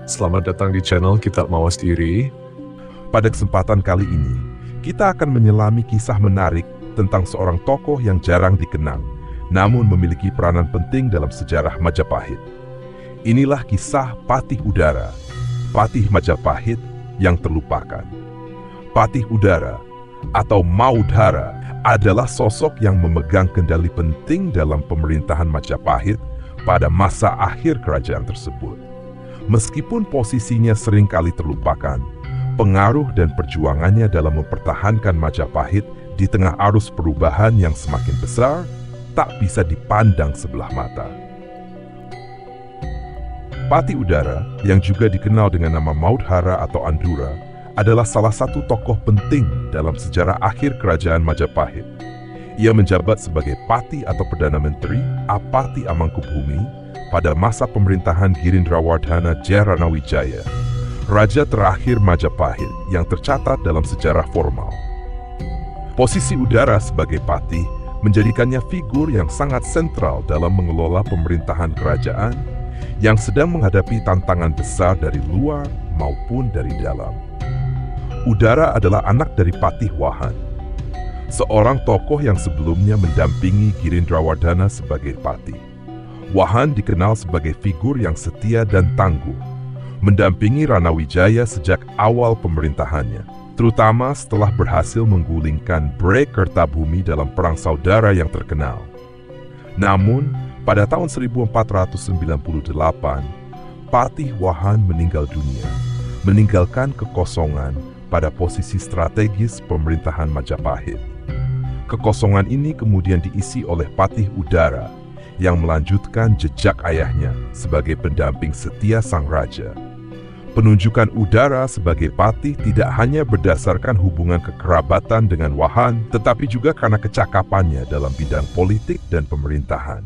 Selamat datang di channel Kitab Mawas Diri. Pada kesempatan kali ini, kita akan menyelami kisah menarik tentang seorang tokoh yang jarang dikenal, namun memiliki peranan penting dalam sejarah Majapahit. Inilah kisah Patih Udara, Patih Majapahit yang terlupakan. Patih Udara atau Maudhara adalah sosok yang memegang kendali penting dalam pemerintahan Majapahit pada masa akhir kerajaan tersebut. Meskipun posisinya seringkali terlupakan, pengaruh dan perjuangannya dalam mempertahankan Majapahit di tengah arus perubahan yang semakin besar tak bisa dipandang sebelah mata. Patih Udara, yang juga dikenal dengan nama Maudhara atau Andura, adalah salah satu tokoh penting dalam sejarah akhir kerajaan Majapahit. Ia menjabat sebagai Patih atau Perdana Menteri Apati Amangkubumi pada masa pemerintahan Girindrawardhana Jaranawijaya, raja terakhir Majapahit yang tercatat dalam sejarah formal. Posisi Udara sebagai Patih menjadikannya figur yang sangat sentral dalam mengelola pemerintahan kerajaan yang sedang menghadapi tantangan besar dari luar maupun dari dalam. Udara adalah anak dari Patih Wahan, seorang tokoh yang sebelumnya mendampingi Girindrawardhana sebagai Patih. Wahan dikenal sebagai figur yang setia dan tangguh, mendampingi Ranawijaya sejak awal pemerintahannya, terutama setelah berhasil menggulingkan Bre Kertabumi dalam perang saudara yang terkenal. Namun, pada tahun 1498, Patih Wahan meninggal dunia, meninggalkan kekosongan pada posisi strategis pemerintahan Majapahit. Kekosongan ini kemudian diisi oleh Patih Udara, yang melanjutkan jejak ayahnya sebagai pendamping setia sang raja. Penunjukan Udara sebagai Patih tidak hanya berdasarkan hubungan kekerabatan dengan Wahan, tetapi juga karena kecakapannya dalam bidang politik dan pemerintahan.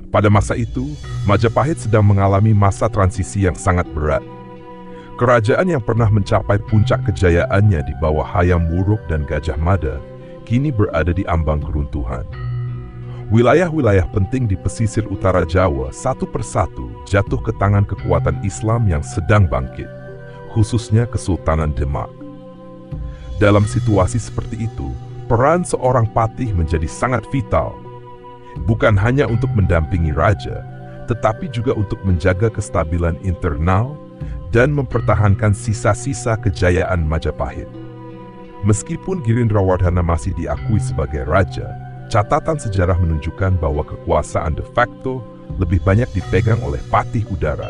Pada masa itu, Majapahit sedang mengalami masa transisi yang sangat berat. Kerajaan yang pernah mencapai puncak kejayaannya di bawah Hayam Wuruk dan Gajah Mada, kini berada di ambang keruntuhan. Wilayah-wilayah penting di pesisir utara Jawa satu persatu jatuh ke tangan kekuatan Islam yang sedang bangkit, khususnya Kesultanan Demak. Dalam situasi seperti itu, peran seorang patih menjadi sangat vital, bukan hanya untuk mendampingi raja, tetapi juga untuk menjaga kestabilan internal dan mempertahankan sisa-sisa kejayaan Majapahit. Meskipun Girindrawardhana masih diakui sebagai raja, catatan sejarah menunjukkan bahwa kekuasaan de facto lebih banyak dipegang oleh Patih Udara.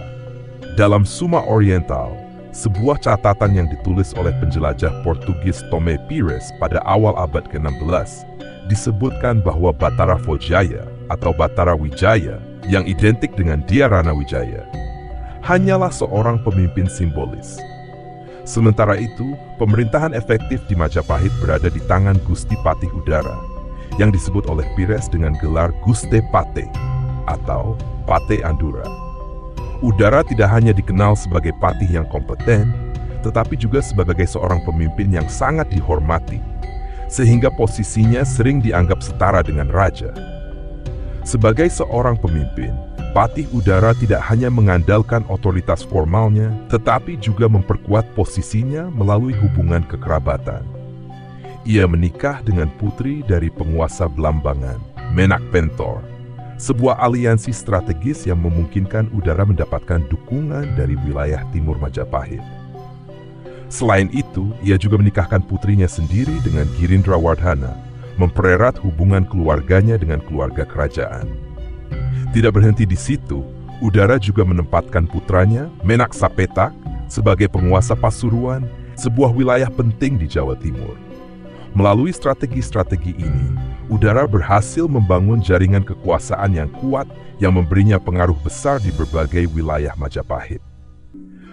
Dalam Suma Oriental, sebuah catatan yang ditulis oleh penjelajah Portugis Tomé Pires pada awal abad ke-16, disebutkan bahwa Batara Fojaya atau Batara Wijaya yang identik dengan Dia Ranawijaya hanyalah seorang pemimpin simbolis. Sementara itu, pemerintahan efektif di Majapahit berada di tangan Gusti Patih Udara, yang disebut oleh Pires dengan gelar Guste Pate atau Pate Andura. Udara tidak hanya dikenal sebagai patih yang kompeten, tetapi juga sebagai seorang pemimpin yang sangat dihormati, sehingga posisinya sering dianggap setara dengan raja. Sebagai seorang pemimpin, Patih Udara tidak hanya mengandalkan otoritas formalnya, tetapi juga memperkuat posisinya melalui hubungan kekerabatan. Ia menikah dengan putri dari penguasa Blambangan, Menak Pentor, sebuah aliansi strategis yang memungkinkan Udara mendapatkan dukungan dari wilayah timur Majapahit. Selain itu, ia juga menikahkan putrinya sendiri dengan Girindrawardhana, mempererat hubungan keluarganya dengan keluarga kerajaan. Tidak berhenti di situ, Udara juga menempatkan putranya, Menak Sapetak, sebagai penguasa Pasuruan, sebuah wilayah penting di Jawa Timur. Melalui strategi-strategi ini, Udara berhasil membangun jaringan kekuasaan yang kuat yang memberinya pengaruh besar di berbagai wilayah Majapahit.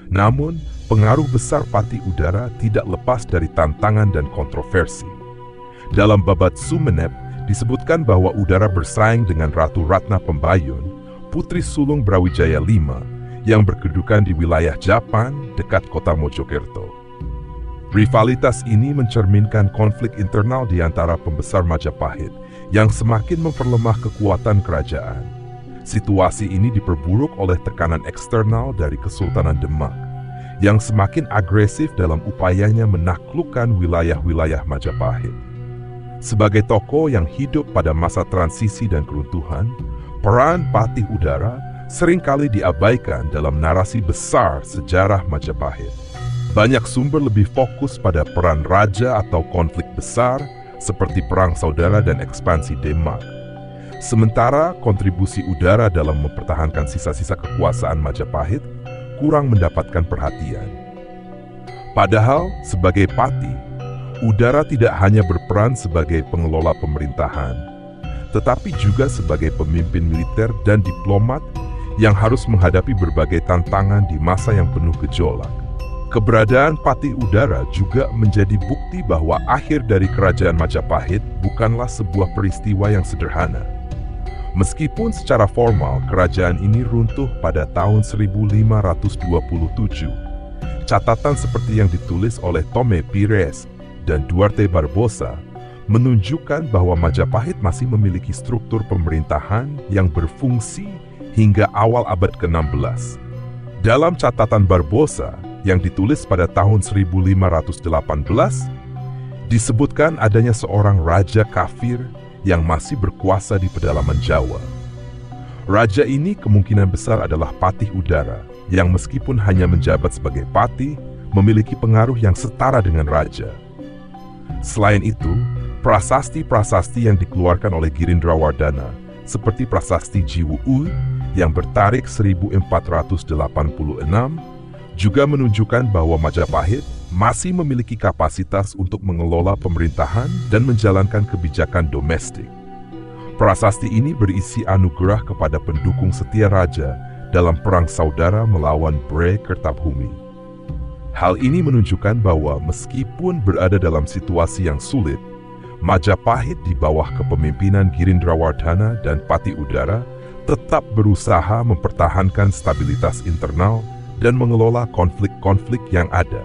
Namun, pengaruh besar Patih Udara tidak lepas dari tantangan dan kontroversi. Dalam Babat Sumenep, disebutkan bahwa Udara bersaing dengan Ratu Ratna Pembayun, putri sulung Brawijaya V, yang berkedudukan di wilayah Japan dekat kota Mojokerto. Rivalitas ini mencerminkan konflik internal di antara pembesar Majapahit yang semakin memperlemah kekuatan kerajaan. Situasi ini diperburuk oleh tekanan eksternal dari Kesultanan Demak yang semakin agresif dalam upayanya menaklukkan wilayah-wilayah Majapahit. Sebagai tokoh yang hidup pada masa transisi dan keruntuhan, peran Patih Udara seringkali diabaikan dalam narasi besar sejarah Majapahit. Banyak sumber lebih fokus pada peran raja atau konflik besar seperti Perang Saudara dan ekspansi Demak. Sementara kontribusi Udara dalam mempertahankan sisa-sisa kekuasaan Majapahit kurang mendapatkan perhatian. Padahal sebagai Patih, Udara tidak hanya berperan sebagai pengelola pemerintahan, tetapi juga sebagai pemimpin militer dan diplomat yang harus menghadapi berbagai tantangan di masa yang penuh gejolak. Keberadaan Patih Udara juga menjadi bukti bahwa akhir dari kerajaan Majapahit bukanlah sebuah peristiwa yang sederhana. Meskipun secara formal kerajaan ini runtuh pada tahun 1527, catatan seperti yang ditulis oleh Tome Pires dan Duarte Barbosa menunjukkan bahwa Majapahit masih memiliki struktur pemerintahan yang berfungsi hingga awal abad ke-16. Dalam catatan Barbosa yang ditulis pada tahun 1518, disebutkan adanya seorang raja kafir yang masih berkuasa di pedalaman Jawa. Raja ini kemungkinan besar adalah Patih Udara, yang meskipun hanya menjabat sebagai patih, memiliki pengaruh yang setara dengan raja. Selain itu, prasasti-prasasti yang dikeluarkan oleh Girindrawardhana, seperti prasasti Jiwu'u yang bertarik 1486, juga menunjukkan bahwa Majapahit masih memiliki kapasitas untuk mengelola pemerintahan dan menjalankan kebijakan domestik. Prasasti ini berisi anugerah kepada pendukung setia raja dalam Perang Saudara melawan Bre Kertabhumi. Hal ini menunjukkan bahwa meskipun berada dalam situasi yang sulit, Majapahit di bawah kepemimpinan Girindrawardhana dan Patih Udara tetap berusaha mempertahankan stabilitas internal dan mengelola konflik-konflik yang ada.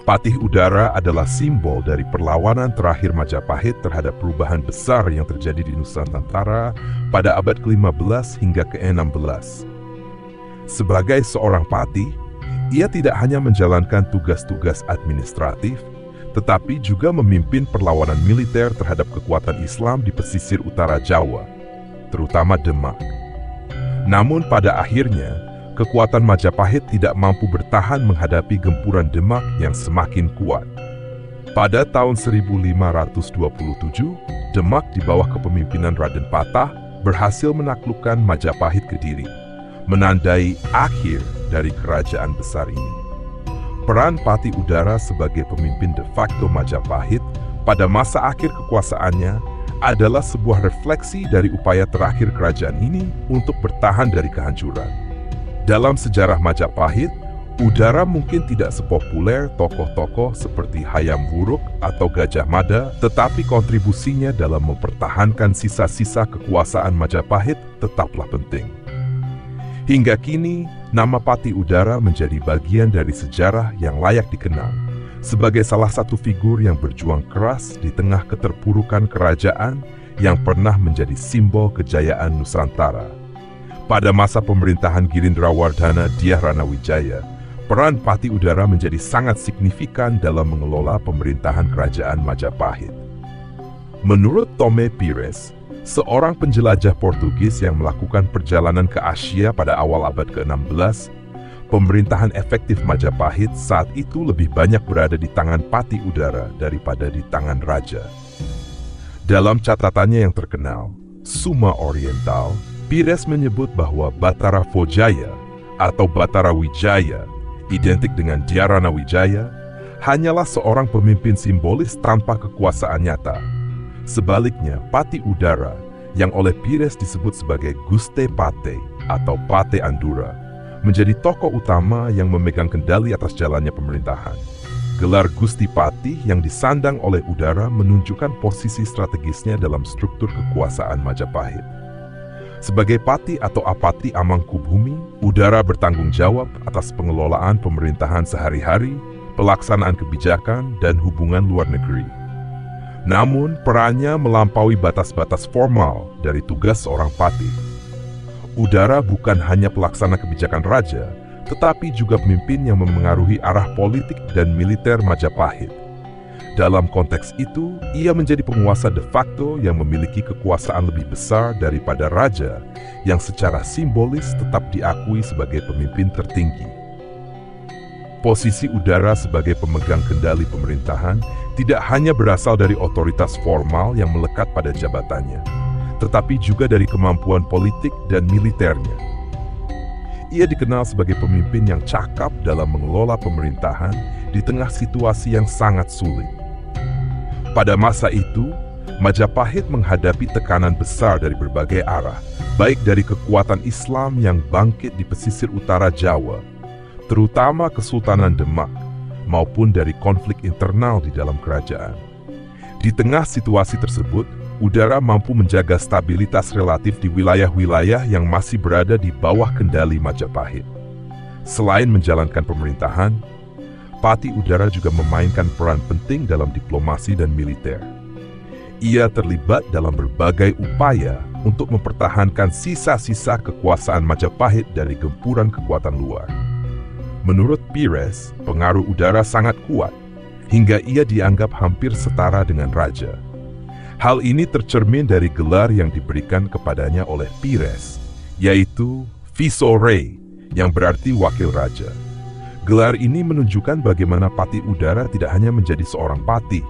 Patih Udara adalah simbol dari perlawanan terakhir Majapahit terhadap perubahan besar yang terjadi di Nusantara pada abad ke-15 hingga ke-16. Sebagai seorang patih, ia tidak hanya menjalankan tugas-tugas administratif, tetapi juga memimpin perlawanan militer terhadap kekuatan Islam di pesisir utara Jawa, terutama Demak. Namun pada akhirnya, kekuatan Majapahit tidak mampu bertahan menghadapi gempuran Demak yang semakin kuat. Pada tahun 1527, Demak di bawah kepemimpinan Raden Patah berhasil menaklukkan Majapahit Kediri, menandai akhir dari kerajaan besar ini. Peran Patih Udara sebagai pemimpin de facto Majapahit pada masa akhir kekuasaannya adalah sebuah refleksi dari upaya terakhir kerajaan ini untuk bertahan dari kehancuran. Dalam sejarah Majapahit, Udara mungkin tidak sepopuler tokoh-tokoh seperti Hayam Wuruk atau Gajah Mada, tetapi kontribusinya dalam mempertahankan sisa-sisa kekuasaan Majapahit tetaplah penting. Hingga kini, nama Patih Udara menjadi bagian dari sejarah yang layak dikenal sebagai salah satu figur yang berjuang keras di tengah keterpurukan kerajaan yang pernah menjadi simbol kejayaan Nusantara. Pada masa pemerintahan Girindrawardhana Dyah Ranawijaya, peran Patih Udara menjadi sangat signifikan dalam mengelola pemerintahan kerajaan Majapahit. Menurut Tome Pires, seorang penjelajah Portugis yang melakukan perjalanan ke Asia pada awal abad ke-16, pemerintahan efektif Majapahit saat itu lebih banyak berada di tangan Patih Udara daripada di tangan raja. Dalam catatannya yang terkenal, Suma Oriental, Pires menyebut bahwa Batara Fojaya atau Batara Wijaya, identik dengan Dyah Ranawijaya, hanyalah seorang pemimpin simbolis tanpa kekuasaan nyata. Sebaliknya, Patih Udara, yang oleh Pires disebut sebagai Guste Pate atau Pate Andura, menjadi tokoh utama yang memegang kendali atas jalannya pemerintahan. Gelar Gusti Patih yang disandang oleh Udara menunjukkan posisi strategisnya dalam struktur kekuasaan Majapahit. Sebagai Patih atau Apati Amangkubumi, Udara bertanggung jawab atas pengelolaan pemerintahan sehari-hari, pelaksanaan kebijakan, dan hubungan luar negeri. Namun, perannya melampaui batas-batas formal dari tugas seorang patih. Udara bukan hanya pelaksana kebijakan raja, tetapi juga pemimpin yang memengaruhi arah politik dan militer Majapahit. Dalam konteks itu, ia menjadi penguasa de facto yang memiliki kekuasaan lebih besar daripada raja, yang secara simbolis tetap diakui sebagai pemimpin tertinggi. Posisi Udara sebagai pemegang kendali pemerintahan tidak hanya berasal dari otoritas formal yang melekat pada jabatannya, tetapi juga dari kemampuan politik dan militernya. Ia dikenal sebagai pemimpin yang cakap dalam mengelola pemerintahan di tengah situasi yang sangat sulit. Pada masa itu, Majapahit menghadapi tekanan besar dari berbagai arah, baik dari kekuatan Islam yang bangkit di pesisir utara Jawa, terutama Kesultanan Demak, maupun dari konflik internal di dalam kerajaan. Di tengah situasi tersebut, Udara mampu menjaga stabilitas relatif di wilayah-wilayah yang masih berada di bawah kendali Majapahit. Selain menjalankan pemerintahan, Pati Udara juga memainkan peran penting dalam diplomasi dan militer. Ia terlibat dalam berbagai upaya untuk mempertahankan sisa-sisa kekuasaan Majapahit dari gempuran kekuatan luar. Menurut Pires, pengaruh Udara sangat kuat, hingga ia dianggap hampir setara dengan raja. Hal ini tercermin dari gelar yang diberikan kepadanya oleh Pires, yaitu Viceroy, yang berarti wakil raja. Gelar ini menunjukkan bagaimana Pati Udara tidak hanya menjadi seorang patih,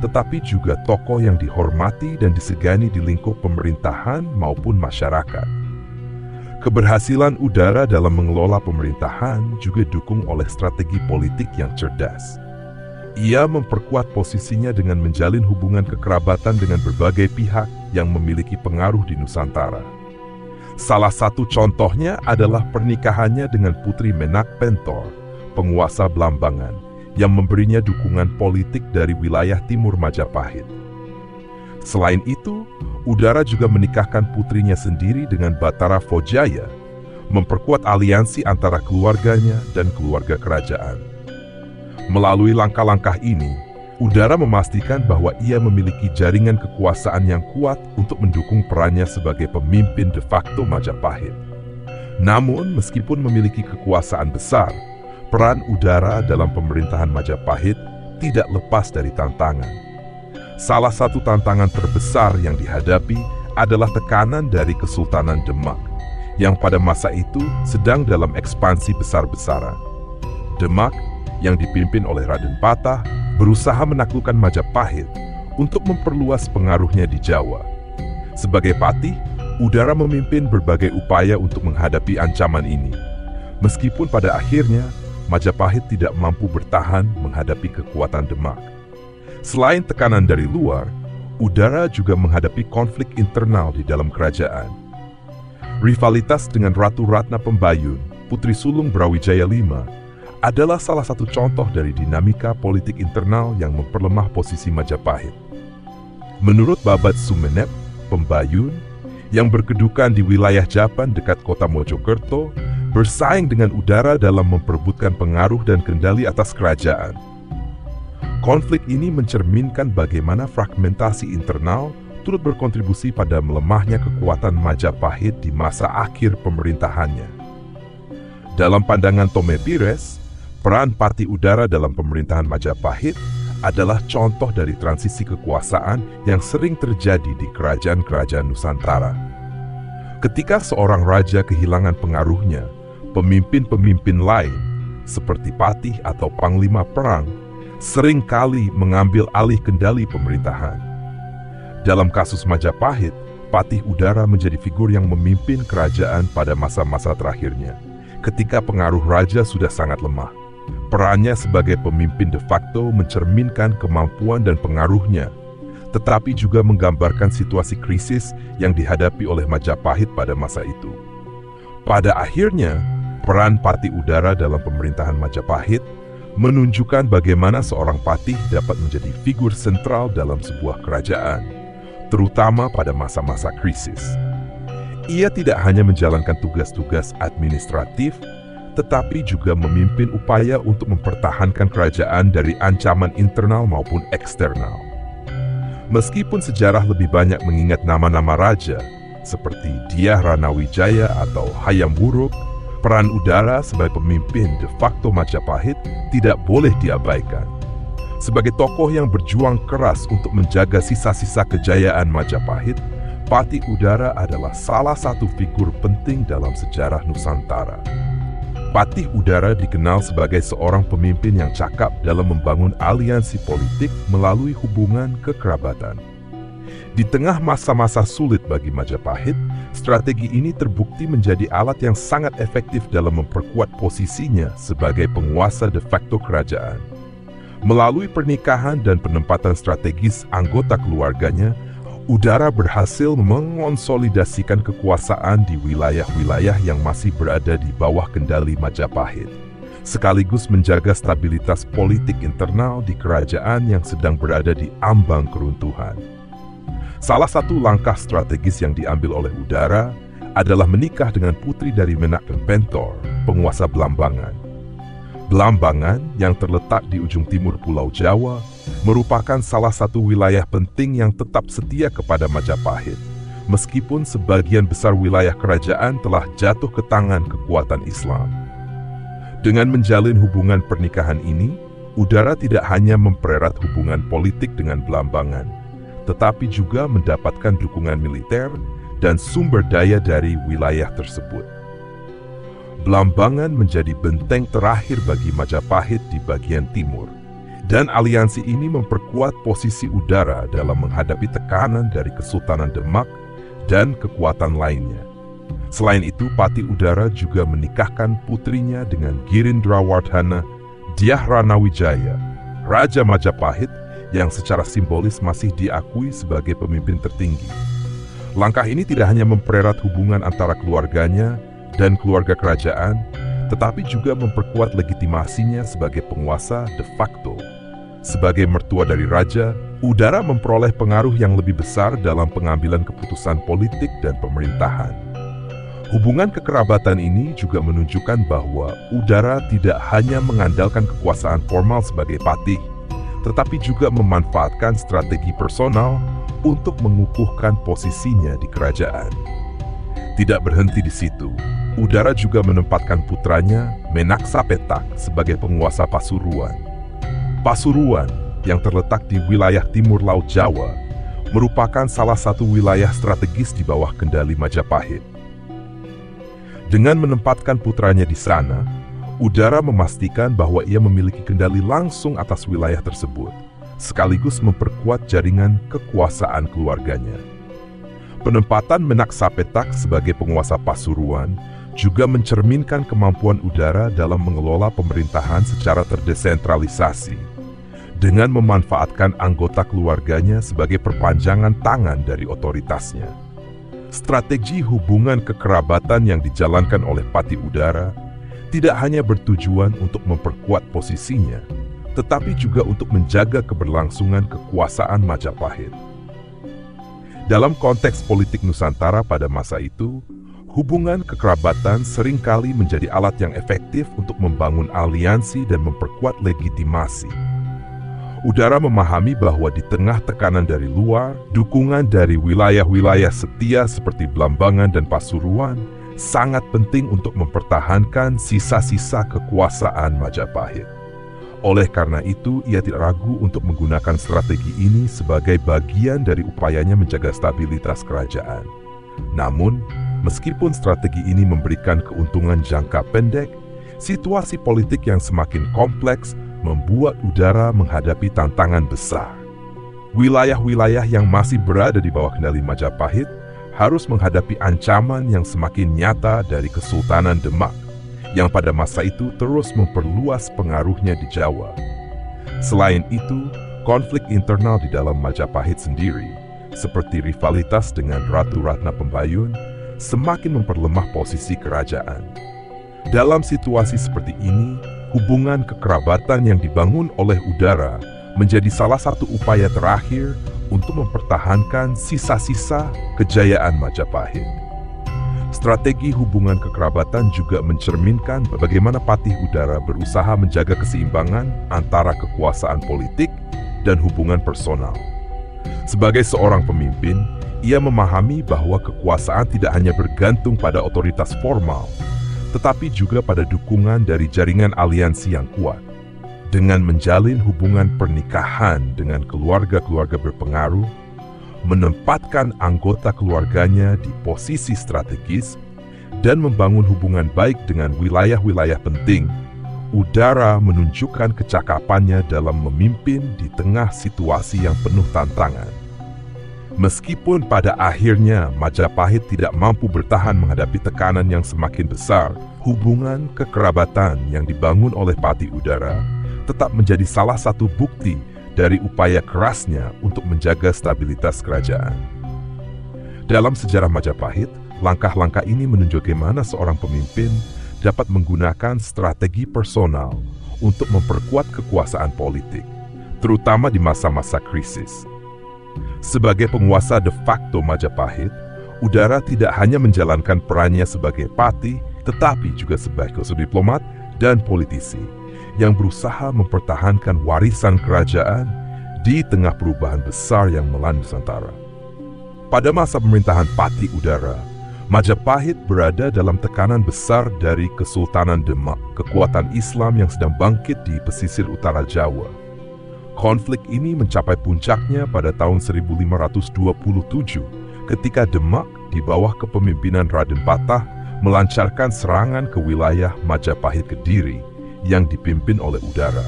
tetapi juga tokoh yang dihormati dan disegani di lingkup pemerintahan maupun masyarakat. Keberhasilan Udara dalam mengelola pemerintahan juga didukung oleh strategi politik yang cerdas. Ia memperkuat posisinya dengan menjalin hubungan kekerabatan dengan berbagai pihak yang memiliki pengaruh di Nusantara. Salah satu contohnya adalah pernikahannya dengan Putri Menak Pentor, penguasa Blambangan, yang memberinya dukungan politik dari wilayah timur Majapahit. Selain itu, Udara juga menikahkan putrinya sendiri dengan Batara Fojaya, memperkuat aliansi antara keluarganya dan keluarga kerajaan. Melalui langkah-langkah ini, Udara memastikan bahwa ia memiliki jaringan kekuasaan yang kuat untuk mendukung perannya sebagai pemimpin de facto Majapahit. Namun, meskipun memiliki kekuasaan besar, peran Udara dalam pemerintahan Majapahit tidak lepas dari tantangan. Salah satu tantangan terbesar yang dihadapi adalah tekanan dari Kesultanan Demak, yang pada masa itu sedang dalam ekspansi besar-besaran. Demak, yang dipimpin oleh Raden Patah, berusaha menaklukkan Majapahit untuk memperluas pengaruhnya di Jawa. Sebagai patih, Udara memimpin berbagai upaya untuk menghadapi ancaman ini. Meskipun pada akhirnya, Majapahit tidak mampu bertahan menghadapi kekuatan Demak. Selain tekanan dari luar, Udara juga menghadapi konflik internal di dalam kerajaan. Rivalitas dengan Ratu Ratna Pembayun, Putri Sulung Brawijaya V, adalah salah satu contoh dari dinamika politik internal yang memperlemah posisi Majapahit. Menurut Babat Sumenep, Pembayun, yang berkedudukan di wilayah Japan dekat kota Mojokerto, bersaing dengan Udara dalam memperebutkan pengaruh dan kendali atas kerajaan. Konflik ini mencerminkan bagaimana fragmentasi internal turut berkontribusi pada melemahnya kekuatan Majapahit di masa akhir pemerintahannya. Dalam pandangan Tome Pires, peran Pati Udara dalam pemerintahan Majapahit adalah contoh dari transisi kekuasaan yang sering terjadi di kerajaan-kerajaan Nusantara. Ketika seorang raja kehilangan pengaruhnya, pemimpin-pemimpin lain, seperti patih atau panglima perang, seringkali mengambil alih kendali pemerintahan. Dalam kasus Majapahit, Patih Udara menjadi figur yang memimpin kerajaan pada masa-masa terakhirnya, ketika pengaruh raja sudah sangat lemah. Perannya sebagai pemimpin de facto mencerminkan kemampuan dan pengaruhnya, tetapi juga menggambarkan situasi krisis yang dihadapi oleh Majapahit pada masa itu. Pada akhirnya, peran Pati Udara dalam pemerintahan Majapahit menunjukkan bagaimana seorang patih dapat menjadi figur sentral dalam sebuah kerajaan, terutama pada masa-masa krisis. Ia tidak hanya menjalankan tugas-tugas administratif, tetapi juga memimpin upaya untuk mempertahankan kerajaan dari ancaman internal maupun eksternal. Meskipun sejarah lebih banyak mengingat nama-nama raja, seperti Dyah Ranawijaya atau Hayam Wuruk, peran Udara sebagai pemimpin de facto Majapahit tidak boleh diabaikan. Sebagai tokoh yang berjuang keras untuk menjaga sisa-sisa kejayaan Majapahit, Patih Udara adalah salah satu figur penting dalam sejarah Nusantara. Patih Udara dikenal sebagai seorang pemimpin yang cakap dalam membangun aliansi politik melalui hubungan kekerabatan. Di tengah masa-masa sulit bagi Majapahit, strategi ini terbukti menjadi alat yang sangat efektif dalam memperkuat posisinya sebagai penguasa de facto kerajaan. Melalui pernikahan dan penempatan strategis anggota keluarganya, Udara berhasil mengonsolidasikan kekuasaan di wilayah-wilayah yang masih berada di bawah kendali Majapahit, sekaligus menjaga stabilitas politik internal di kerajaan yang sedang berada di ambang keruntuhan. Salah satu langkah strategis yang diambil oleh Udara adalah menikah dengan putri dari Menak dan Pentor, penguasa Blambangan. Blambangan yang terletak di ujung timur Pulau Jawa merupakan salah satu wilayah penting yang tetap setia kepada Majapahit, meskipun sebagian besar wilayah kerajaan telah jatuh ke tangan kekuatan Islam. Dengan menjalin hubungan pernikahan ini, Udara tidak hanya mempererat hubungan politik dengan Blambangan, tetapi juga mendapatkan dukungan militer dan sumber daya dari wilayah tersebut. Blambangan menjadi benteng terakhir bagi Majapahit di bagian timur, dan aliansi ini memperkuat posisi Udara dalam menghadapi tekanan dari Kesultanan Demak dan kekuatan lainnya. Selain itu, Patih Udara juga menikahkan putrinya dengan Girindrawardhana Dyah Ranawijaya, Raja Majapahit yang secara simbolis masih diakui sebagai pemimpin tertinggi. Langkah ini tidak hanya mempererat hubungan antara keluarganya dan keluarga kerajaan, tetapi juga memperkuat legitimasinya sebagai penguasa de facto. Sebagai mertua dari raja, Udara memperoleh pengaruh yang lebih besar dalam pengambilan keputusan politik dan pemerintahan. Hubungan kekerabatan ini juga menunjukkan bahwa Udara tidak hanya mengandalkan kekuasaan formal sebagai patih, tetapi juga memanfaatkan strategi personal untuk mengukuhkan posisinya di kerajaan. Tidak berhenti di situ, Udara juga menempatkan putranya, Menaksa Petak, sebagai penguasa Pasuruan. Pasuruan, yang terletak di wilayah timur Laut Jawa, merupakan salah satu wilayah strategis di bawah kendali Majapahit. Dengan menempatkan putranya di sana, Udara memastikan bahwa ia memiliki kendali langsung atas wilayah tersebut, sekaligus memperkuat jaringan kekuasaan keluarganya. Penempatan Menaksa Petak sebagai penguasa Pasuruan juga mencerminkan kemampuan Udara dalam mengelola pemerintahan secara terdesentralisasi, dengan memanfaatkan anggota keluarganya sebagai perpanjangan tangan dari otoritasnya. Strategi hubungan kekerabatan yang dijalankan oleh Patih Udara tidak hanya bertujuan untuk memperkuat posisinya, tetapi juga untuk menjaga keberlangsungan kekuasaan Majapahit. Dalam konteks politik Nusantara pada masa itu, hubungan kekerabatan seringkali menjadi alat yang efektif untuk membangun aliansi dan memperkuat legitimasi. Udara memahami bahwa di tengah tekanan dari luar, dukungan dari wilayah-wilayah setia seperti Blambangan dan Pasuruan sangat penting untuk mempertahankan sisa-sisa kekuasaan Majapahit. Oleh karena itu, ia tidak ragu untuk menggunakan strategi ini sebagai bagian dari upayanya menjaga stabilitas kerajaan. Namun, meskipun strategi ini memberikan keuntungan jangka pendek, situasi politik yang semakin kompleks membuat Udara menghadapi tantangan besar. Wilayah-wilayah yang masih berada di bawah kendali Majapahit harus menghadapi ancaman yang semakin nyata dari Kesultanan Demak, yang pada masa itu terus memperluas pengaruhnya di Jawa. Selain itu, konflik internal di dalam Majapahit sendiri, seperti rivalitas dengan Ratu Ratna Pembayun, semakin memperlemah posisi kerajaan. Dalam situasi seperti ini, hubungan kekerabatan yang dibangun oleh Udara menjadi salah satu upaya terakhir untuk mempertahankan sisa-sisa kejayaan Majapahit. Strategi hubungan kekerabatan juga mencerminkan bagaimana Patih Udara berusaha menjaga keseimbangan antara kekuasaan politik dan hubungan personal. Sebagai seorang pemimpin, Ia memahami bahwa kekuasaan tidak hanya bergantung pada otoritas formal, tetapi juga pada dukungan dari jaringan aliansi yang kuat. Dengan menjalin hubungan pernikahan dengan keluarga-keluarga berpengaruh, menempatkan anggota keluarganya di posisi strategis, dan membangun hubungan baik dengan wilayah-wilayah penting, Udara menunjukkan kecakapannya dalam memimpin di tengah situasi yang penuh tantangan. Meskipun pada akhirnya Majapahit tidak mampu bertahan menghadapi tekanan yang semakin besar, hubungan kekerabatan yang dibangun oleh Pati Udara tetap menjadi salah satu bukti dari upaya kerasnya untuk menjaga stabilitas kerajaan. Dalam sejarah Majapahit, langkah-langkah ini menunjukkan bagaimana seorang pemimpin dapat menggunakan strategi personal untuk memperkuat kekuasaan politik, terutama di masa-masa krisis. Sebagai penguasa de facto Majapahit, Udara tidak hanya menjalankan perannya sebagai patih, tetapi juga sebagai diplomat dan politisi yang berusaha mempertahankan warisan kerajaan di tengah perubahan besar yang melanda Nusantara. Pada masa pemerintahan Pati Udara, Majapahit berada dalam tekanan besar dari Kesultanan Demak, kekuatan Islam yang sedang bangkit di pesisir utara Jawa. Konflik ini mencapai puncaknya pada tahun 1527 ketika Demak di bawah kepemimpinan Raden Patah melancarkan serangan ke wilayah Majapahit Kediri yang dipimpin oleh Udara.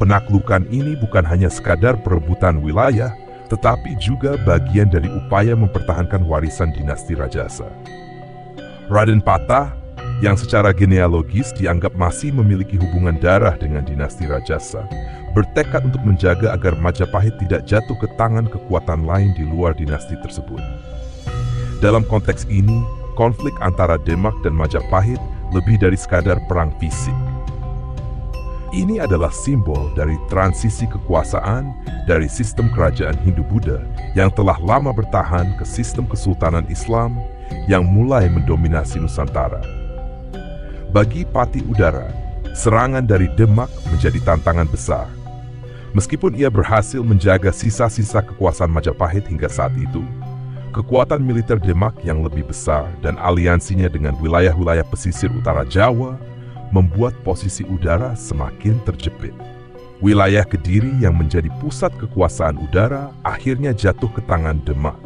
Penaklukan ini bukan hanya sekadar perebutan wilayah, tetapi juga bagian dari upaya mempertahankan warisan dinasti Rajasa. Raden Patah, yang secara genealogis dianggap masih memiliki hubungan darah dengan dinasti Rajasa, bertekad untuk menjaga agar Majapahit tidak jatuh ke tangan kekuatan lain di luar dinasti tersebut. Dalam konteks ini, konflik antara Demak dan Majapahit lebih dari sekadar perang fisik. Ini adalah simbol dari transisi kekuasaan dari sistem kerajaan Hindu-Buddha yang telah lama bertahan ke sistem kesultanan Islam yang mulai mendominasi Nusantara. Bagi Pati Udara, serangan dari Demak menjadi tantangan besar. Meskipun ia berhasil menjaga sisa-sisa kekuasaan Majapahit hingga saat itu, kekuatan militer Demak yang lebih besar dan aliansinya dengan wilayah-wilayah pesisir utara Jawa membuat posisi Udara semakin terjepit. Wilayah Kediri yang menjadi pusat kekuasaan Udara akhirnya jatuh ke tangan Demak,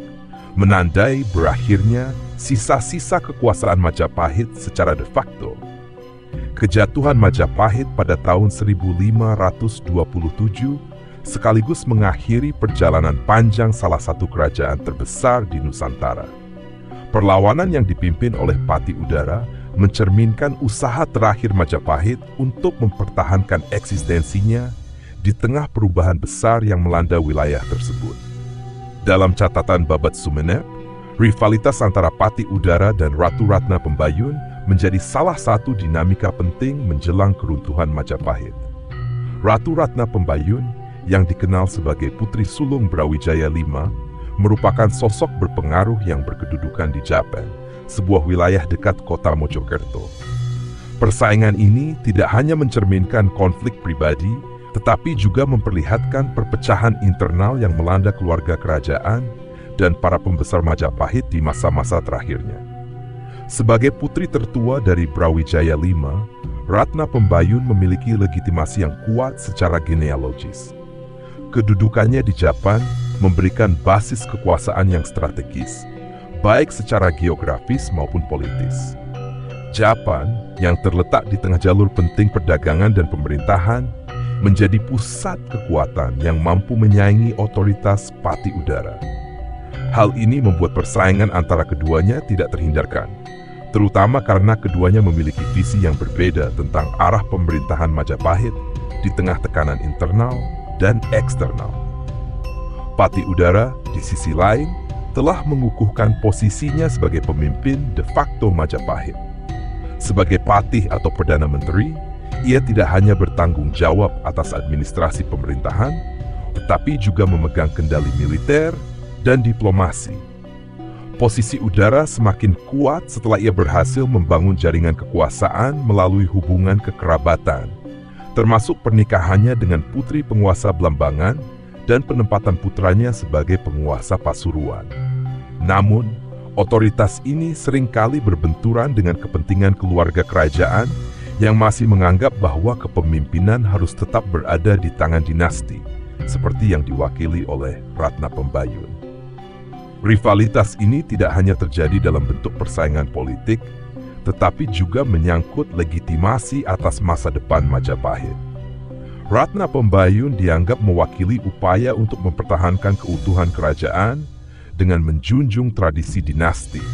menandai berakhirnya sisa-sisa kekuasaan Majapahit secara de facto. Kejatuhan Majapahit pada tahun 1527 sekaligus mengakhiri perjalanan panjang salah satu kerajaan terbesar di Nusantara. Perlawanan yang dipimpin oleh Pati Udara mencerminkan usaha terakhir Majapahit untuk mempertahankan eksistensinya di tengah perubahan besar yang melanda wilayah tersebut. Dalam catatan Babat Sumenep, rivalitas antara Pati Udara dan Ratu Ratna Pembayun menjadi salah satu dinamika penting menjelang keruntuhan Majapahit. Ratu Ratna Pembayun, yang dikenal sebagai Putri Sulung Brawijaya V, merupakan sosok berpengaruh yang berkedudukan di Japan, sebuah wilayah dekat kota Mojokerto. Persaingan ini tidak hanya mencerminkan konflik pribadi, tetapi juga memperlihatkan perpecahan internal yang melanda keluarga kerajaan dan para pembesar Majapahit di masa-masa terakhirnya. Sebagai putri tertua dari Brawijaya V, Ratna Pembayun memiliki legitimasi yang kuat secara genealogis. Kedudukannya di Japan memberikan basis kekuasaan yang strategis, baik secara geografis maupun politis. Japan, yang terletak di tengah jalur penting perdagangan dan pemerintahan, menjadi pusat kekuatan yang mampu menyaingi otoritas Pati Udara. Hal ini membuat persaingan antara keduanya tidak terhindarkan, terutama karena keduanya memiliki visi yang berbeda tentang arah pemerintahan Majapahit di tengah tekanan internal dan eksternal. Pati Udara, di sisi lain, telah mengukuhkan posisinya sebagai pemimpin de facto Majapahit. Sebagai patih atau Perdana Menteri, ia tidak hanya bertanggung jawab atas administrasi pemerintahan, tetapi juga memegang kendali militer dan diplomasi. Posisi Udara semakin kuat setelah ia berhasil membangun jaringan kekuasaan melalui hubungan kekerabatan, termasuk pernikahannya dengan putri penguasa Blambangan dan penempatan putranya sebagai penguasa Pasuruan. Namun, otoritas ini seringkali berbenturan dengan kepentingan keluarga kerajaan yang masih menganggap bahwa kepemimpinan harus tetap berada di tangan dinasti, seperti yang diwakili oleh Ratna Pembayun. Rivalitas ini tidak hanya terjadi dalam bentuk persaingan politik, tetapi juga menyangkut legitimasi atas masa depan Majapahit. Ratna Pembayun dianggap mewakili upaya untuk mempertahankan keutuhan kerajaan dengan menjunjung tradisi dinasti.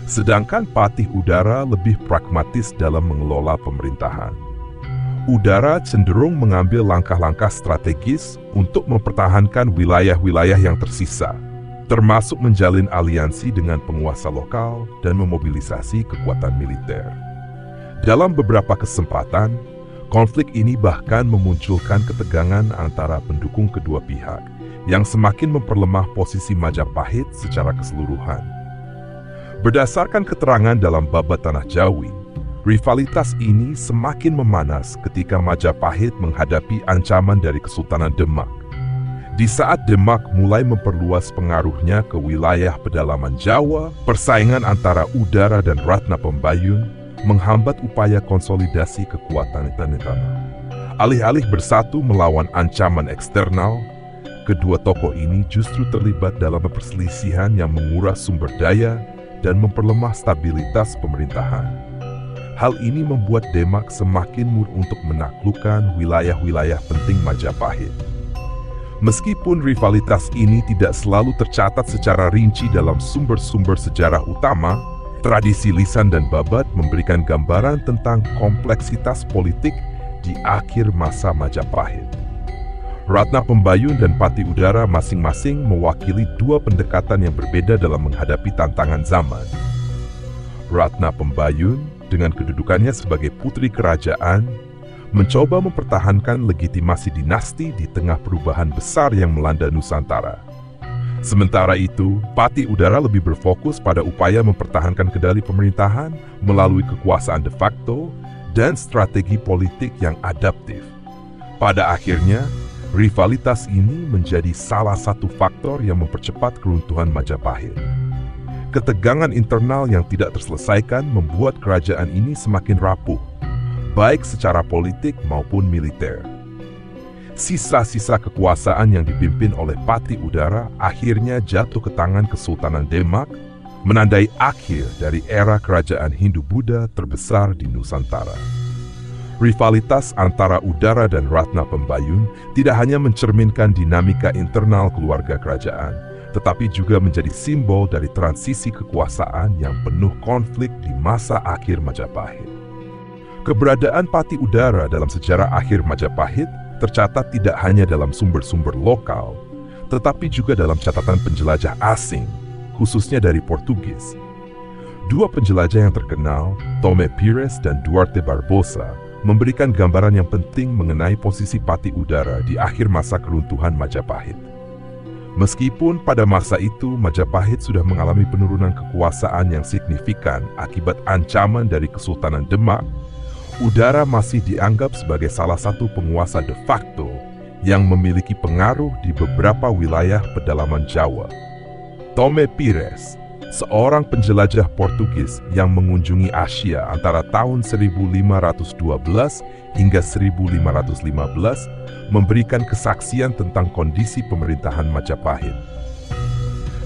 Sedangkan Patih Udara lebih pragmatis dalam mengelola pemerintahan. Udara cenderung mengambil langkah-langkah strategis untuk mempertahankan wilayah-wilayah yang tersisa, termasuk menjalin aliansi dengan penguasa lokal dan memobilisasi kekuatan militer. Dalam beberapa kesempatan, konflik ini bahkan memunculkan ketegangan antara pendukung kedua pihak yang semakin memperlemah posisi Majapahit secara keseluruhan. Berdasarkan keterangan dalam Babat Tanah Jawi, rivalitas ini semakin memanas ketika Majapahit menghadapi ancaman dari Kesultanan Demak. Di saat Demak mulai memperluas pengaruhnya ke wilayah pedalaman Jawa, persaingan antara Udara dan Ratna Pembayun menghambat upaya konsolidasi kekuatan tanah. Alih-alih bersatu melawan ancaman eksternal, kedua tokoh ini justru terlibat dalam perselisihan yang menguras sumber daya dan memperlemah stabilitas pemerintahan. Hal ini membuat Demak semakin mudah untuk menaklukkan wilayah-wilayah penting Majapahit. Meskipun rivalitas ini tidak selalu tercatat secara rinci dalam sumber-sumber sejarah utama, tradisi lisan dan babat memberikan gambaran tentang kompleksitas politik di akhir masa Majapahit. Ratna Pembayun dan Patih Udara masing-masing mewakili dua pendekatan yang berbeda dalam menghadapi tantangan zaman. Ratna Pembayun, dengan kedudukannya sebagai putri kerajaan, mencoba mempertahankan legitimasi dinasti di tengah perubahan besar yang melanda Nusantara. Sementara itu, Patih Udara lebih berfokus pada upaya mempertahankan kendali pemerintahan melalui kekuasaan de facto dan strategi politik yang adaptif. Pada akhirnya, rivalitas ini menjadi salah satu faktor yang mempercepat keruntuhan Majapahit. Ketegangan internal yang tidak terselesaikan membuat kerajaan ini semakin rapuh, baik secara politik maupun militer. Sisa-sisa kekuasaan yang dipimpin oleh Patih Udara akhirnya jatuh ke tangan Kesultanan Demak, menandai akhir dari era kerajaan Hindu-Buddha terbesar di Nusantara. Rivalitas antara Udara dan Ratna Pembayun tidak hanya mencerminkan dinamika internal keluarga kerajaan, tetapi juga menjadi simbol dari transisi kekuasaan yang penuh konflik di masa akhir Majapahit. Keberadaan Patih Udara dalam sejarah akhir Majapahit tercatat tidak hanya dalam sumber-sumber lokal, tetapi juga dalam catatan penjelajah asing, khususnya dari Portugis. Dua penjelajah yang terkenal, Tomé Pires dan Duarte Barbosa, memberikan gambaran yang penting mengenai posisi Patih Udara di akhir masa keruntuhan Majapahit. Meskipun pada masa itu Majapahit sudah mengalami penurunan kekuasaan yang signifikan akibat ancaman dari Kesultanan Demak, Udara masih dianggap sebagai salah satu penguasa de facto yang memiliki pengaruh di beberapa wilayah pedalaman Jawa. Tomé Pires, seorang penjelajah Portugis yang mengunjungi Asia antara tahun 1512 hingga 1515, memberikan kesaksian tentang kondisi pemerintahan Majapahit.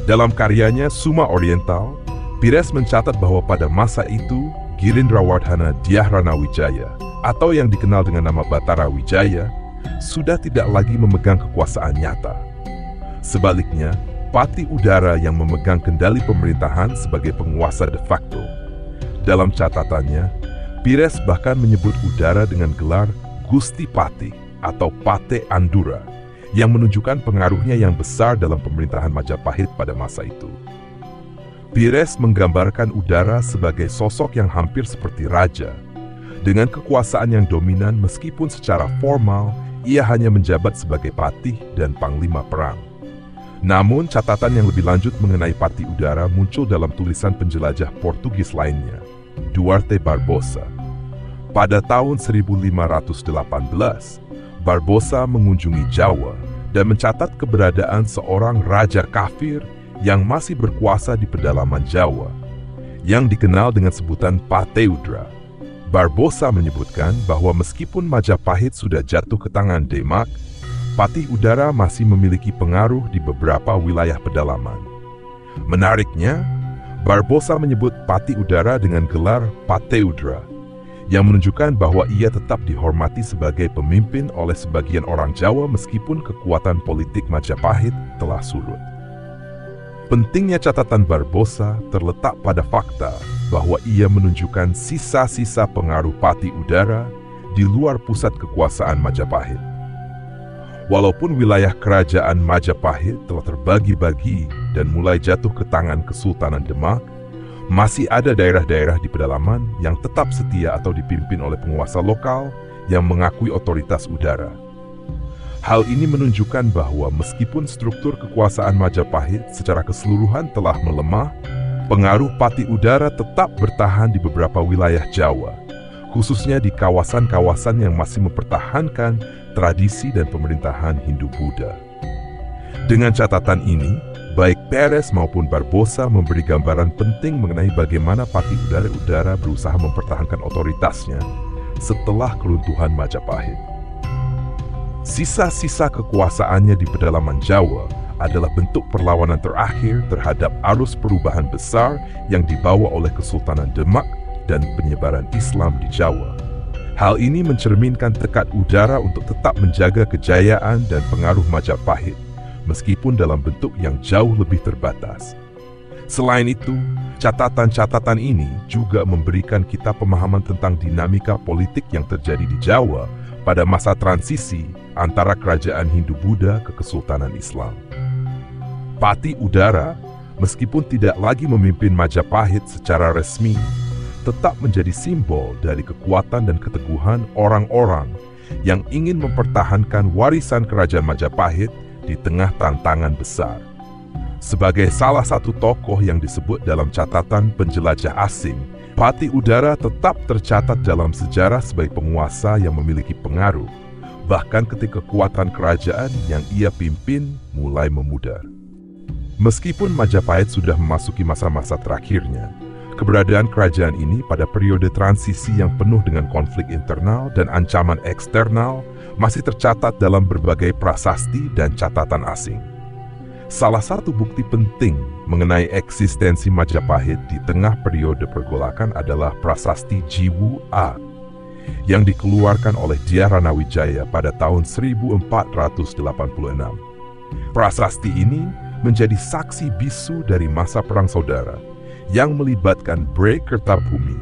Dalam karyanya Suma Oriental, Pires mencatat bahwa pada masa itu, Girindrawardhana Dyahranawijaya, atau yang dikenal dengan nama Batara Wijaya, sudah tidak lagi memegang kekuasaan nyata. Sebaliknya, Patih Udara yang memegang kendali pemerintahan sebagai penguasa de facto. Dalam catatannya, Pires bahkan menyebut Udara dengan gelar Gusti Patih atau Pate Andura, yang menunjukkan pengaruhnya yang besar dalam pemerintahan Majapahit pada masa itu. Pires menggambarkan Udara sebagai sosok yang hampir seperti raja, dengan kekuasaan yang dominan meskipun secara formal ia hanya menjabat sebagai patih dan panglima perang. Namun, catatan yang lebih lanjut mengenai Patih Udara muncul dalam tulisan penjelajah Portugis lainnya, Duarte Barbosa. Pada tahun 1518, Barbosa mengunjungi Jawa dan mencatat keberadaan seorang raja kafir yang masih berkuasa di pedalaman Jawa, yang dikenal dengan sebutan Pateudra. Barbosa menyebutkan bahwa meskipun Majapahit sudah jatuh ke tangan Demak, Patih Udara masih memiliki pengaruh di beberapa wilayah pedalaman. Menariknya, Barbosa menyebut Patih Udara dengan gelar Pateudra, yang menunjukkan bahwa ia tetap dihormati sebagai pemimpin oleh sebagian orang Jawa meskipun kekuatan politik Majapahit telah surut. Pentingnya catatan Barbosa terletak pada fakta bahwa ia menunjukkan sisa-sisa pengaruh Patih Udara di luar pusat kekuasaan Majapahit. Walaupun wilayah kerajaan Majapahit telah terbagi-bagi dan mulai jatuh ke tangan Kesultanan Demak, masih ada daerah-daerah di pedalaman yang tetap setia atau dipimpin oleh penguasa lokal yang mengakui otoritas udara. Hal ini menunjukkan bahwa meskipun struktur kekuasaan Majapahit secara keseluruhan telah melemah, pengaruh Patih Udara tetap bertahan di beberapa wilayah Jawa, khususnya di kawasan-kawasan yang masih mempertahankan tradisi dan pemerintahan Hindu-Buddha. Dengan catatan ini, baik Perez maupun Barbosa memberi gambaran penting mengenai bagaimana Patih Udara berusaha mempertahankan otoritasnya setelah keruntuhan Majapahit. Sisa-sisa kekuasaannya di pedalaman Jawa adalah bentuk perlawanan terakhir terhadap arus perubahan besar yang dibawa oleh Kesultanan Demak dan penyebaran Islam di Jawa. Hal ini mencerminkan tekad Udara untuk tetap menjaga kejayaan dan pengaruh Majapahit, meskipun dalam bentuk yang jauh lebih terbatas. Selain itu, catatan-catatan ini juga memberikan kita pemahaman tentang dinamika politik yang terjadi di Jawa pada masa transisi antara kerajaan Hindu-Buddha ke Kesultanan Islam. Patih Udara, meskipun tidak lagi memimpin Majapahit secara resmi, tetap menjadi simbol dari kekuatan dan keteguhan orang-orang yang ingin mempertahankan warisan kerajaan Majapahit di tengah tantangan besar. Sebagai salah satu tokoh yang disebut dalam catatan penjelajah asing, Patih Udara tetap tercatat dalam sejarah sebagai penguasa yang memiliki pengaruh, bahkan ketika kekuatan kerajaan yang ia pimpin mulai memudar. Meskipun Majapahit sudah memasuki masa-masa terakhirnya, keberadaan kerajaan ini pada periode transisi yang penuh dengan konflik internal dan ancaman eksternal masih tercatat dalam berbagai prasasti dan catatan asing. Salah satu bukti penting mengenai eksistensi Majapahit di tengah periode pergolakan adalah prasasti Jiwu A yang dikeluarkan oleh Dyah Ranawijaya pada tahun 1486. Prasasti ini menjadi saksi bisu dari masa Perang Saudara yang melibatkan Bray Kertabumi,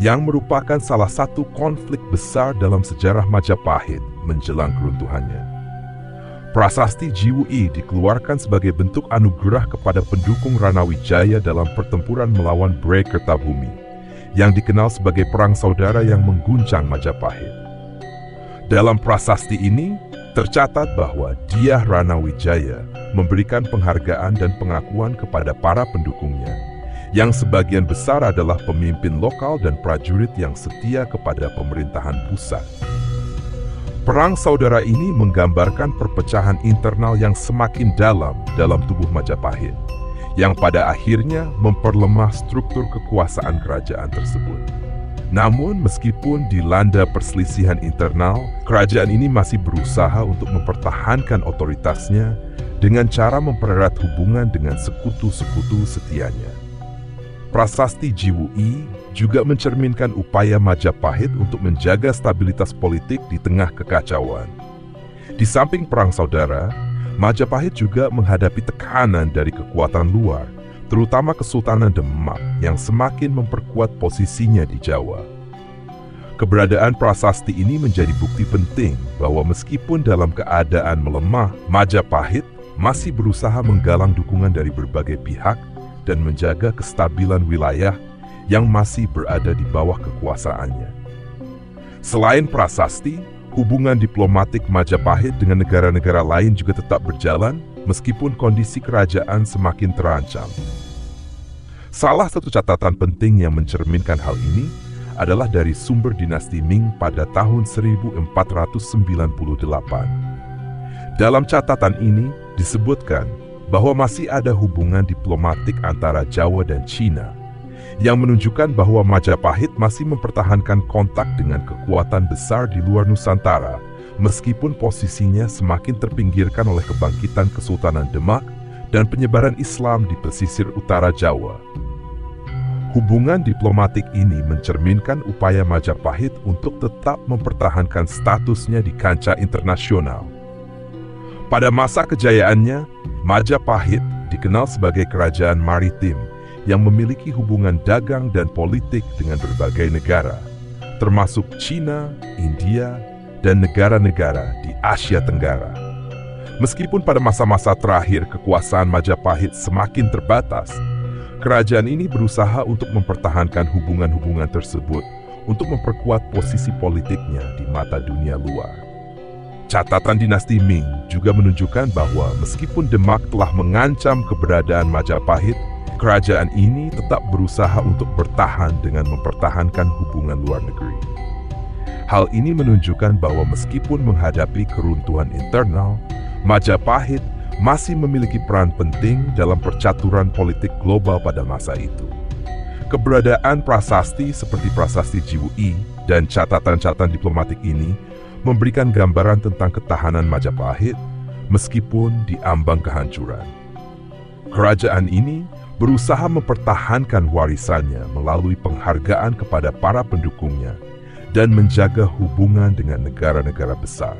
yang merupakan salah satu konflik besar dalam sejarah Majapahit menjelang keruntuhannya. Prasasti Jiwu I dikeluarkan sebagai bentuk anugerah kepada pendukung Ranawijaya dalam pertempuran melawan Bray Kertabumi, yang dikenal sebagai Perang Saudara yang mengguncang Majapahit. Dalam prasasti ini, tercatat bahwa Dyah Ranawijaya memberikan penghargaan dan pengakuan kepada para pendukungnya, yang sebagian besar adalah pemimpin lokal dan prajurit yang setia kepada pemerintahan pusat. Perang Saudara ini menggambarkan perpecahan internal yang semakin dalam tubuh Majapahit, yang pada akhirnya memperlemah struktur kekuasaan kerajaan tersebut. Namun, meskipun dilanda perselisihan internal, kerajaan ini masih berusaha untuk mempertahankan otoritasnya dengan cara mempererat hubungan dengan sekutu-sekutu setianya. Prasasti Jiwu I juga mencerminkan upaya Majapahit untuk menjaga stabilitas politik di tengah kekacauan. Di samping Perang Saudara, Majapahit juga menghadapi tekanan dari kekuatan luar, terutama Kesultanan Demak yang semakin memperkuat posisinya di Jawa. Keberadaan prasasti ini menjadi bukti penting bahwa meskipun dalam keadaan melemah, Majapahit masih berusaha menggalang dukungan dari berbagai pihak dan menjaga kestabilan wilayah yang masih berada di bawah kekuasaannya. Selain prasasti, hubungan diplomatik Majapahit dengan negara-negara lain juga tetap berjalan meskipun kondisi kerajaan semakin terancam. Salah satu catatan penting yang mencerminkan hal ini adalah dari sumber dinasti Ming pada tahun 1498. Dalam catatan ini disebutkan bahwa masih ada hubungan diplomatik antara Jawa dan Cina yang menunjukkan bahwa Majapahit masih mempertahankan kontak dengan kekuatan besar di luar Nusantara meskipun posisinya semakin terpinggirkan oleh kebangkitan Kesultanan Demak dan penyebaran Islam di pesisir utara Jawa. Hubungan diplomatik ini mencerminkan upaya Majapahit untuk tetap mempertahankan statusnya di kancah internasional. Pada masa kejayaannya, Majapahit dikenal sebagai kerajaan maritim yang memiliki hubungan dagang dan politik dengan berbagai negara, termasuk Cina, India, dan negara-negara di Asia Tenggara. Meskipun pada masa-masa terakhir kekuasaan Majapahit semakin terbatas, kerajaan ini berusaha untuk mempertahankan hubungan-hubungan tersebut untuk memperkuat posisi politiknya di mata dunia luar. Catatan dinasti Ming juga menunjukkan bahwa meskipun Demak telah mengancam keberadaan Majapahit, kerajaan ini tetap berusaha untuk bertahan dengan mempertahankan hubungan luar negeri. Hal ini menunjukkan bahwa meskipun menghadapi keruntuhan internal, Majapahit masih memiliki peran penting dalam percaturan politik global pada masa itu. Keberadaan prasasti seperti Prasasti Jiwu'i dan catatan-catatan diplomatik ini memberikan gambaran tentang ketahanan Majapahit meskipun diambang kehancuran. Kerajaan ini berusaha mempertahankan warisannya melalui penghargaan kepada para pendukungnya dan menjaga hubungan dengan negara-negara besar.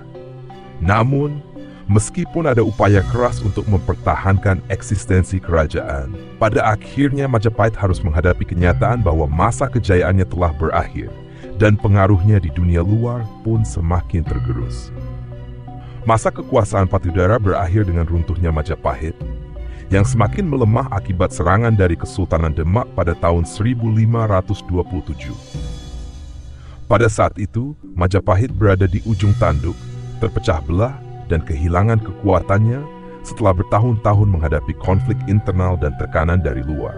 Namun, meskipun ada upaya keras untuk mempertahankan eksistensi kerajaan, pada akhirnya Majapahit harus menghadapi kenyataan bahwa masa kejayaannya telah berakhir dan pengaruhnya di dunia luar pun semakin tergerus. Masa kekuasaan Patidara berakhir dengan runtuhnya Majapahit, yang semakin melemah akibat serangan dari Kesultanan Demak pada tahun 1527. Pada saat itu, Majapahit berada di ujung tanduk, terpecah belah, dan kehilangan kekuatannya setelah bertahun-tahun menghadapi konflik internal dan tekanan dari luar.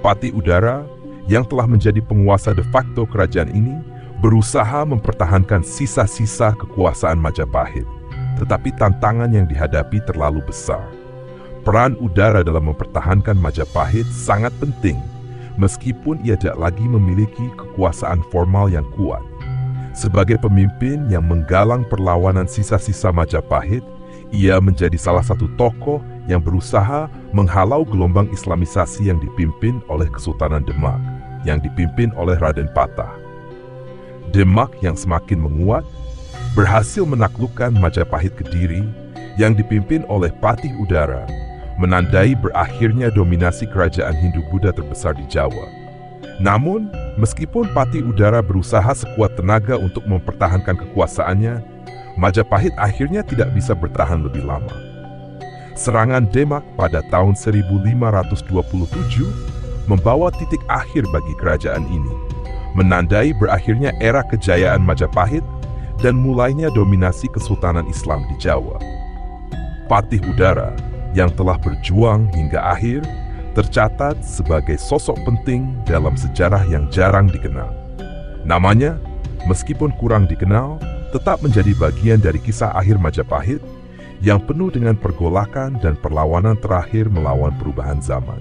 Patih Udara, yang telah menjadi penguasa de facto kerajaan ini, berusaha mempertahankan sisa-sisa kekuasaan Majapahit, tetapi tantangan yang dihadapi terlalu besar. Peran Udara dalam mempertahankan Majapahit sangat penting, meskipun ia tidak lagi memiliki kekuasaan formal yang kuat. Sebagai pemimpin yang menggalang perlawanan sisa-sisa Majapahit, ia menjadi salah satu tokoh yang berusaha menghalau gelombang Islamisasi yang dipimpin oleh Kesultanan Demak, yang dipimpin oleh Raden Patah. Demak yang semakin menguat, berhasil menaklukkan Majapahit Kediri yang dipimpin oleh Patih Udara, menandai berakhirnya dominasi kerajaan Hindu-Buddha terbesar di Jawa. Namun, meskipun Patih Udara berusaha sekuat tenaga untuk mempertahankan kekuasaannya, Majapahit akhirnya tidak bisa bertahan lebih lama. Serangan Demak pada tahun 1527 membawa titik akhir bagi kerajaan ini, menandai berakhirnya era kejayaan Majapahit dan mulainya dominasi Kesultanan Islam di Jawa. Patih Udara yang telah berjuang hingga akhir tercatat sebagai sosok penting dalam sejarah yang jarang dikenal. Namanya, meskipun kurang dikenal, tetap menjadi bagian dari kisah akhir Majapahit yang penuh dengan pergolakan dan perlawanan terakhir melawan perubahan zaman.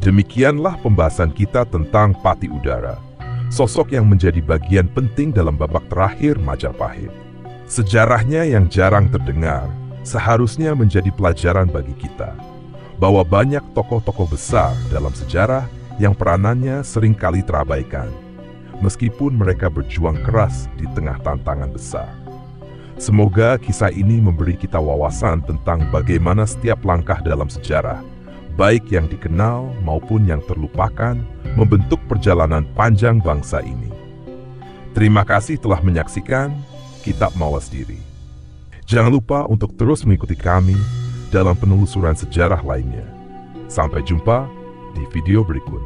Demikianlah pembahasan kita tentang Patih Udara, sosok yang menjadi bagian penting dalam babak terakhir Majapahit. Sejarahnya yang jarang terdengar seharusnya menjadi pelajaran bagi kita, bahwa banyak tokoh-tokoh besar dalam sejarah yang peranannya seringkali terabaikan, meskipun mereka berjuang keras di tengah tantangan besar. Semoga kisah ini memberi kita wawasan tentang bagaimana setiap langkah dalam sejarah, baik yang dikenal maupun yang terlupakan, membentuk perjalanan panjang bangsa ini. Terima kasih telah menyaksikan Kitab Mawas Diri. Jangan lupa untuk terus mengikuti kami dalam penelusuran sejarah lainnya. Sampai jumpa di video berikut.